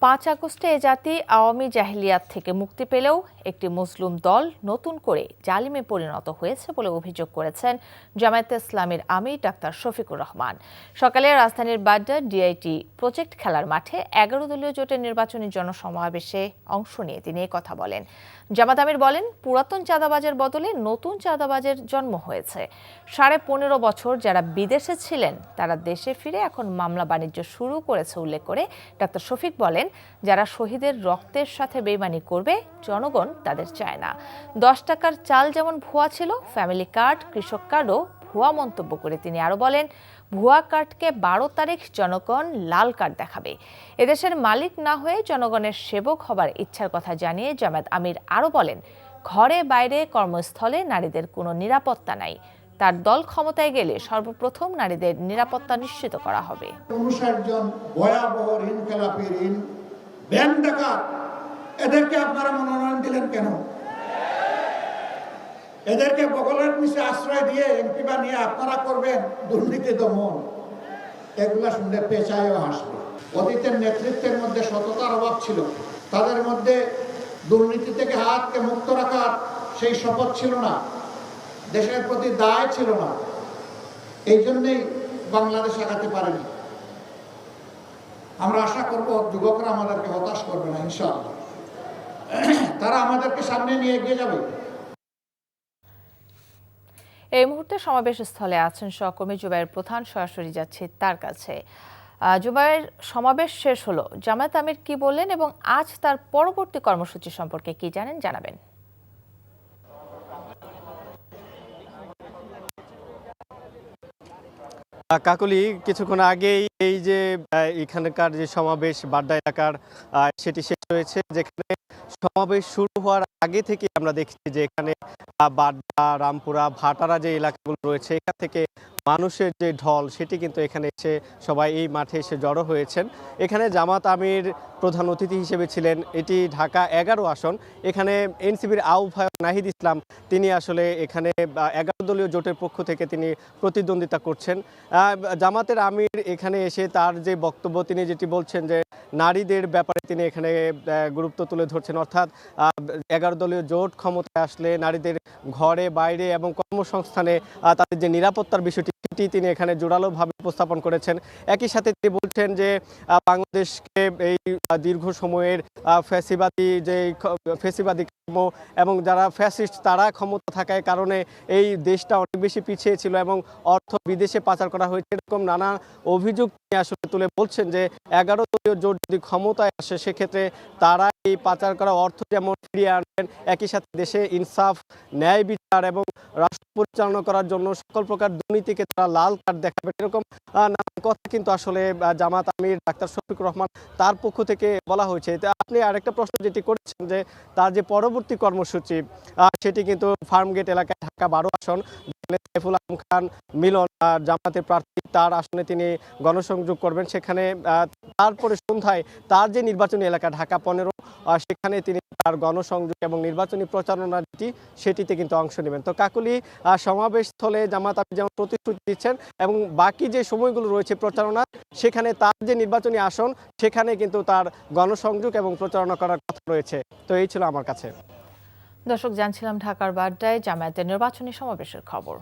5 আগস্টে এ জাতি আওয়ামী জাহিলিয়াত থেকে মুক্তি পেলেও একটি মুসলিম দল নতুন করে জালিমে পরিণত হয়েছে বলে অভিযোগ করেছেন জামায়াতে ইসলামীর আমির ডাক্তার শফিকুর রহমান। সকালে রাজধানীর বাড্ডা ডিআইটি প্রজেক্ট খেলার মাঠে 11 দলীয় জোটের নির্বাচনী জনসমাবেশে অংশ নিয়ে তিনি এই কথা বলেন। জামাত আমির বলেন, পুরাতন চাঁদাবাজের বদলে নতুন চাঁদাবাজের জন্ম হয়েছে। 15.5 বছর যারা বিদেশে ছিলেন তারা দেশে ফিরে এখন মামলা বাণিজ্য শুরু করেছে উল্লেখ করে ডাক্তার শফিক বলেন, যারা শহীদের রক্তের সাথে বেইমানি করবে জনগণ তাদের চায় না। 10 টাকার চাল যেমন ভুয়া ছিল, ফ্যামিলি কার্ড, কৃষক কার্ডও ভুয়া মন্তব্য করে তিনি আরও বলেন, ভুয়া কার্ডকে 12 তারিখ জনগণ লাল কার্ড দেখাবে। এদেশের মালিক না হয়ে জনগণের সেবক হবার ইচ্ছার কথা জানিয়ে জামায়াত আমির আরও বলেন, ঘরে বাইরে কর্মস্থলে নারীদের কোনো নিরাপত্তা নাই। তার দল ক্ষমতায় গেলে সর্বপ্রথম নারীদের নিরাপত্তা নিশ্চিত করা হবে। 59 জন ভয়াবহ ইনকিলাবী ব্যাংক ডাকাত, এদেরকে আপনারা মনোনয়ন দিলেন কেন? এদেরকে বগলের নিচে আশ্রয় দিয়ে এমপি বানিয়ে আপনারা করবেন দুর্নীতি দমন। এগুলা শুনলে পেঁচায়ও হাসবে। অতীতের নেতৃত্বের মধ্যে সততার অভাব ছিল, তাদের মধ্যে দুর্নীতি থেকে হাতকে মুক্ত রাখার সেই শপথ ছিল না, দেশের প্রতি দায় ছিল না। এই জন্যই বাংলাদেশ আগাতে পারেনি। আমরা আশা করব যুবকরা আমাদেরকে হতাশ করবে না, ইনশাআল্লাহ তারা আমাদেরকে সামনে নিয়ে এগিয়ে যাবে। এই মুহূর্তে সমাবেশ স্থলে আছেন সহকর্মী জুবাইর প্রধান, সরাসরি যাচ্ছে তার কাছে। জুবাইর, সমাবেশ শেষ হলো, জামায়াত আমির কি বললেন এবং আজ তার পরবর্তী কর্মসূচি সম্পর্কে কি জানেন জানাবেন। কাকলি, কিছুক্ষণ আগেই এই যে এখানকার যে সমাবেশ বাড্ডা এলাকার সেটি শেষ হয়েছে, যেখানে সমাবেশ শুরু হওয়ার আগে থেকে আমরা দেখছি যে এখানে বাড্ডা, রামপুরা, ভাটারা যে এলাকাগুলো রয়েছে এখান থেকে মানুষের যে ঢল সেটি কিন্তু এখানে এসে সবাই এই মাঠে এসে জড়ো হয়েছেন। এখানে জামাত আমির প্রধান অতিথি হিসেবে ছিলেন। এটি ঢাকা 11 আসন। এখানে এনসিপির আহ্বায়ক নাহিদ ইসলাম তিনি আসলে এখানে 11 দলীয় জোটের পক্ষ থেকে তিনি প্রতিদ্বন্দ্বিতা করছেন। জামাতের আমির এখানে এসে তার যে বক্তব্য তিনি যেটি বলছেন যে নারীদের ব্যাপারে তিনি এখানে গুরুত্ব তুলে ধরছেন, অর্থাৎ 11 দলীয় জোট ক্ষমতায় আসলে নারীদের ঘরে বাইরে এবং কর্মসংস্থানে তাদের যে নিরাপত্তার বিষয়টি সেটি তিনি এখানে জোরালোভাবে উপস্থাপন করেছেন। একই সাথে তিনি বলছেন যে বাংলাদেশকে এই দীর্ঘ সময়ের ফ্যাসিবাদী কর্ম এবং যারা ফ্যাসিস্ট তারা ক্ষমতা থাকার কারণে এই দেশটা অনেক বেশি পিছিয়ে ছিল এবং অর্থ বিদেশে পাচার করা হয়েছে, এরকম নানা অভিযোগ নিয়ে আসলে তুলে বলছেন যে 11 দলীয় জোট যদি ক্ষমতায় আসে সেক্ষেত্রে তারা এই পাচার করা অর্থ যেমন ফিরিয়ে আনবেন, একই সাথে দেশে ইনসাফ, ন্যায় বিচার এবং রাষ্ট্র পরিচালনা করার জন্য সকল প্রকার দুর্নীতিকে তারা লাল কার্ড দেখাবেন। এরকম নানান কথা কিন্তু আসলে জামাত আমির ডাক্তার শফিকুর রহমান তার পক্ষ থেকে বলা হয়েছে। আপনি আরেকটা প্রশ্ন যেটি করেছেন যে তার যে পরবর্তী কর্মসূচি সেটি কিন্তু ফার্মগেট এলাকায় ঢাকা 12 আসন, সাইফুল আলম খান মিলন জামাতের প্রার্থী, তার আসনে তিনি গণসংযোগ করবেন। সেখানে তারপরে সন্ধ্যায় তার যে নির্বাচনী এলাকা ঢাকা 15 সেখানে তিনি তার গণসংযোগ এবং নির্বাচনী প্রচারণা যেটি সেটিতে কিন্তু অংশ নেবেন। তো কাকলি, সমাবেশ স্থলে জামাত আমির যেমন প্রতিশ্রুতি দিচ্ছেন এবং বাকি যে সময়গুলো রয়েছে প্রচারণা, সেখানে তার যে নির্বাচনী আসন সেখানে কিন্তু তার গণসংযোগ এবং প্রচারণা করার কথা রয়েছে। তো এই ছিল আমার কাছে। দর্শক, জানছিলাম ঢাকার বাড্ডায় জামায়াতের নির্বাচনী সমাবেশের খবর।